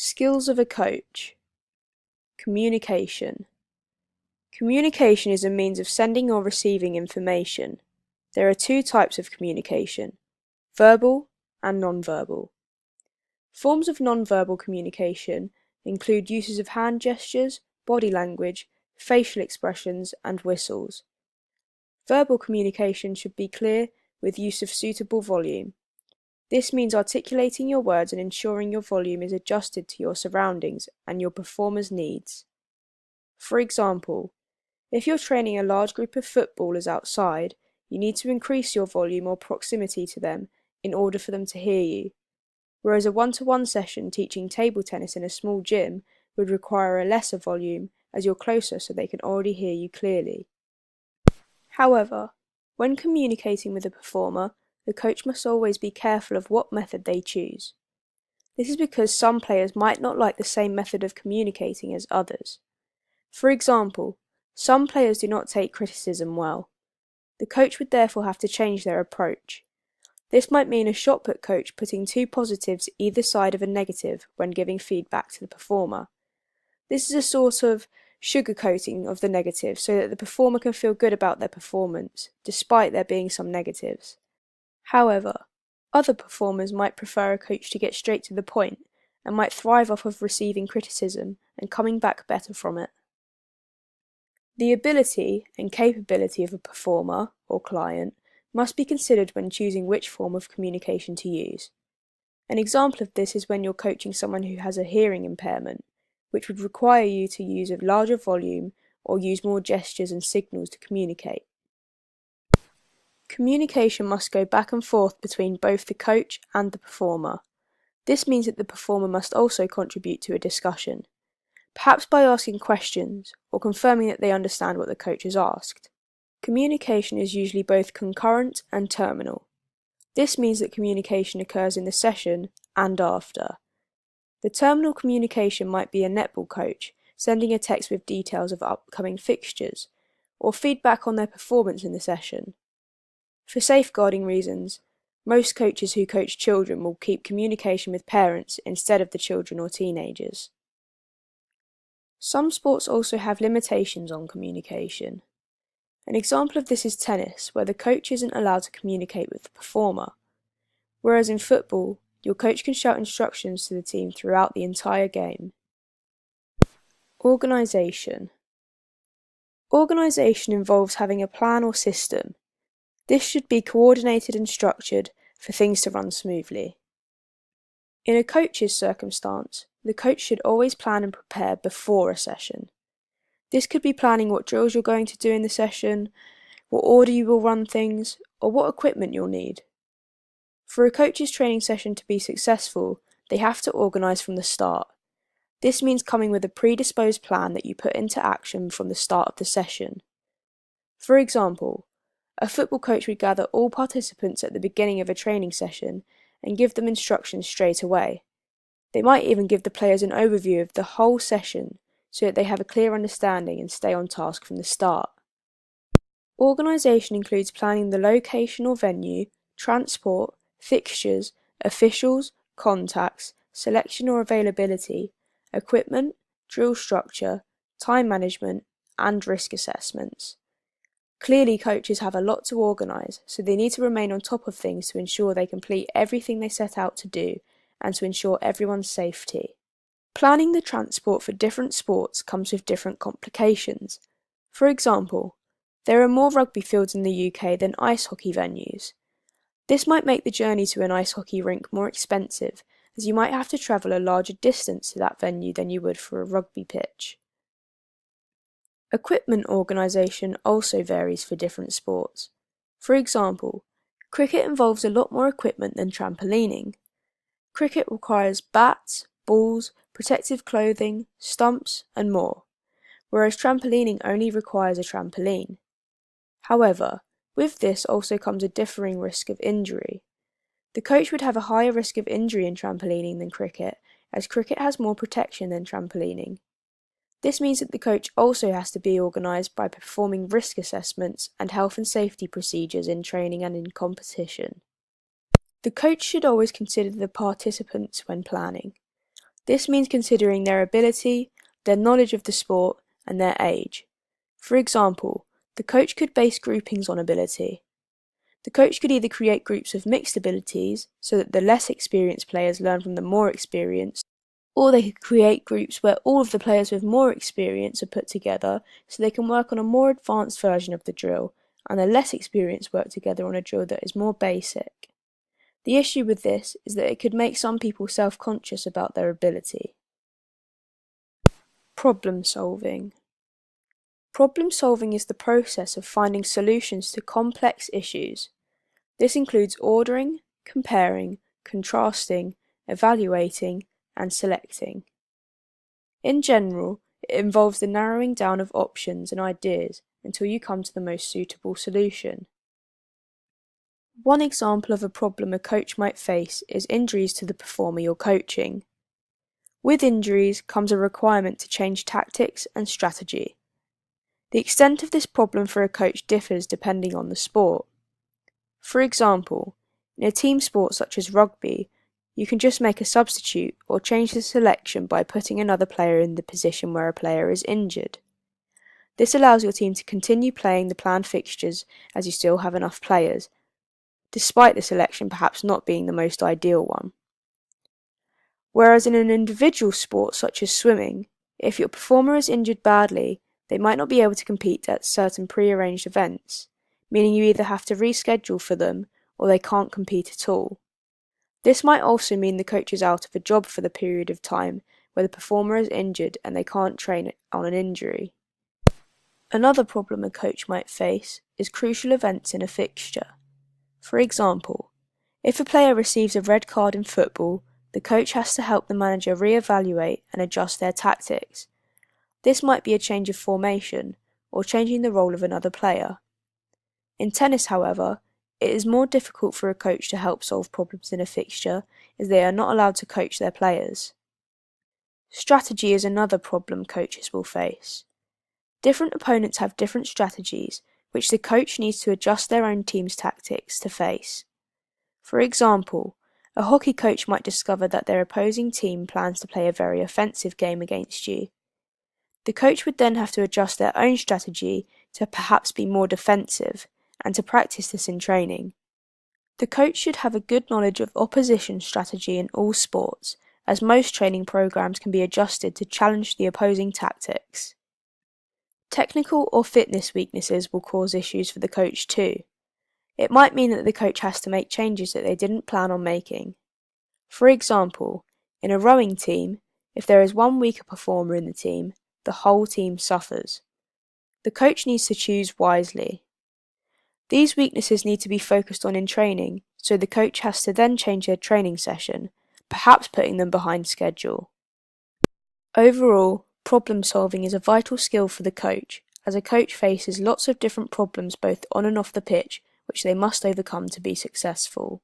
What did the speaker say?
Skills of a coach. Communication. Communication is a means of sending or receiving information. There are two types of communication: verbal and non-verbal. Forms of non-verbal communication include uses of hand gestures, body language, facial expressions, and whistles. Verbal communication should be clear with use of suitable volume. This means articulating your words and ensuring your volume is adjusted to your surroundings and your performer's needs. For example, if you're training a large group of footballers outside, you need to increase your volume or proximity to them in order for them to hear you, whereas a one-to-one session teaching table tennis in a small gym would require a lesser volume as you're closer so they can already hear you clearly. However, when communicating with a performer, the coach must always be careful of what method they choose. This is because some players might not like the same method of communicating as others. For example, some players do not take criticism well. The coach would therefore have to change their approach. This might mean a shot put coach putting two positives either side of a negative when giving feedback to the performer. This is a sort of sugarcoating of the negative so that the performer can feel good about their performance, despite there being some negatives. However, other performers might prefer a coach to get straight to the point and might thrive off of receiving criticism and coming back better from it. The ability and capability of a performer or client must be considered when choosing which form of communication to use. An example of this is when you're coaching someone who has a hearing impairment, which would require you to use a larger volume or use more gestures and signals to communicate. Communication must go back and forth between both the coach and the performer. This means that the performer must also contribute to a discussion, perhaps by asking questions or confirming that they understand what the coach has asked. Communication is usually both concurrent and terminal. This means that communication occurs in the session and after. The terminal communication might be a netball coach sending a text with details of upcoming fixtures, or feedback on their performance in the session. For safeguarding reasons, most coaches who coach children will keep communication with parents instead of the children or teenagers. Some sports also have limitations on communication. An example of this is tennis, where the coach isn't allowed to communicate with the performer, whereas in football, your coach can shout instructions to the team throughout the entire game. Organisation. Organisation involves having a plan or system. This should be coordinated and structured for things to run smoothly. In a coach's circumstance, the coach should always plan and prepare before a session. This could be planning what drills you're going to do in the session, what order you will run things, or what equipment you'll need. For a coach's training session to be successful, they have to organise from the start. This means coming with a predisposed plan that you put into action from the start of the session. For example, a football coach would gather all participants at the beginning of a training session and give them instructions straight away. They might even give the players an overview of the whole session so that they have a clear understanding and stay on task from the start. Organisation includes planning the location or venue, transport, fixtures, officials, contacts, selection or availability, equipment, drill structure, time management, and risk assessments. Clearly, coaches have a lot to organise, so they need to remain on top of things to ensure they complete everything they set out to do and to ensure everyone's safety. Planning the transport for different sports comes with different complications. For example, there are more rugby fields in the UK than ice hockey venues. This might make the journey to an ice hockey rink more expensive, as you might have to travel a larger distance to that venue than you would for a rugby pitch. Equipment organisation also varies for different sports. For example, cricket involves a lot more equipment than trampolining. Cricket requires bats, balls, protective clothing, stumps, and more, whereas trampolining only requires a trampoline. However, with this also comes a differing risk of injury. The coach would have a higher risk of injury in trampolining than cricket, as cricket has more protection than trampolining. This means that the coach also has to be organised by performing risk assessments and health and safety procedures in training and in competition. The coach should always consider the participants when planning. This means considering their ability, their knowledge of the sport, and their age. For example, the coach could base groupings on ability. The coach could either create groups of mixed abilities so that the less experienced players learn from the more experienced, or they could create groups where all of the players with more experience are put together so they can work on a more advanced version of the drill, and the less experienced work together on a drill that is more basic. The issue with this is that it could make some people self-conscious about their ability. Problem solving. Problem solving is the process of finding solutions to complex issues. This includes ordering, comparing, contrasting, evaluating, and selecting. In general, it involves the narrowing down of options and ideas until you come to the most suitable solution. One example of a problem a coach might face is injuries to the performer you're coaching. With injuries comes a requirement to change tactics and strategy. The extent of this problem for a coach differs depending on the sport. For example, in a team sport such as rugby, you can just make a substitute or change the selection by putting another player in the position where a player is injured. This allows your team to continue playing the planned fixtures as you still have enough players, despite the selection perhaps not being the most ideal one. Whereas in an individual sport such as swimming, if your performer is injured badly, they might not be able to compete at certain pre-arranged events, meaning you either have to reschedule for them or they can't compete at all. This might also mean the coach is out of a job for the period of time where the performer is injured and they can't train on an injury. Another problem a coach might face is crucial events in a fixture. For example, if a player receives a red card in football, the coach has to help the manager re-evaluate and adjust their tactics. This might be a change of formation or changing the role of another player. In tennis, however, it is more difficult for a coach to help solve problems in a fixture as they are not allowed to coach their players. Strategy is another problem coaches will face. Different opponents have different strategies which the coach needs to adjust their own team's tactics to face. For example, a hockey coach might discover that their opposing team plans to play a very offensive game against you. The coach would then have to adjust their own strategy to perhaps be more defensive and to practice this in training. The coach should have a good knowledge of opposition strategy in all sports, as most training programs can be adjusted to challenge the opposing tactics. Technical or fitness weaknesses will cause issues for the coach too. It might mean that the coach has to make changes that they didn't plan on making. For example, in a rowing team, if there is one weaker performer in the team, the whole team suffers. The coach needs to choose wisely. These weaknesses need to be focused on in training, so the coach has to then change their training session, perhaps putting them behind schedule. Overall, problem solving is a vital skill for the coach, as a coach faces lots of different problems both on and off the pitch, which they must overcome to be successful.